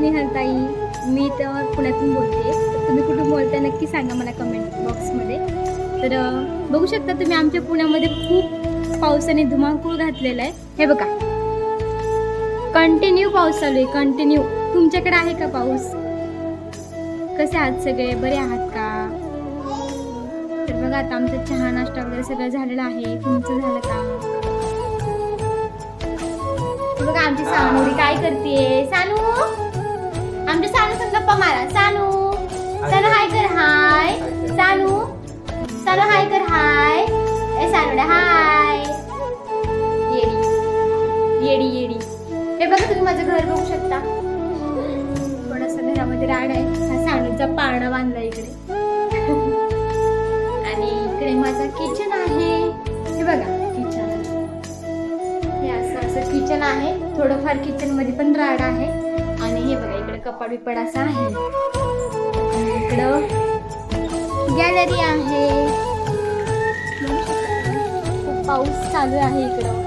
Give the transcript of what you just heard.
स्नेहलताई, मी तर पुण्यातून बोलते. तर तुम्ही कुठून बोलताय नक्की सांगा मला कमेंट बॉक्समध्ये. तर बघू शकता तुम्ही आमच्या पुण्यामध्ये खूप पावसाने धुमाकूळ घातलेला आहे. हे बघा, कंटिन्यू पाऊस चालू आहे, कंटिन्यू. तुमच्याकडे आहे का पाऊस? कसे आहात सगळे, बरे आहात का? तर बघा आता आमचा चहा नाश्ता वगैरे सगळं झालेला आहे. तुमचं झालं का? बघा आमची सानूरी काय करते. सानू, आमच्या सानू संग गप्पा मारा. सानू, सानू हाय कर. हाय सानू, सानू हाय कर. हाय ए सानूडा हाय. येडी येडी येडी. हे बघा तुम्ही माझं घर बघू शकता. थोडंसं घरामध्ये राड आहे. हा सानूचा पाळणा बांधला इकडे. आणि इकडे माझा किचन आहे. हे बघा किचन, हे असं किचन आहे. थोडंफार किचन मध्ये पण राड आहे. आणि हे बघा इकडे कपाट बिपाट असं आहे. आणि इकडं गॅलरी आहे. खूप पाऊस चालू आहे इकडं.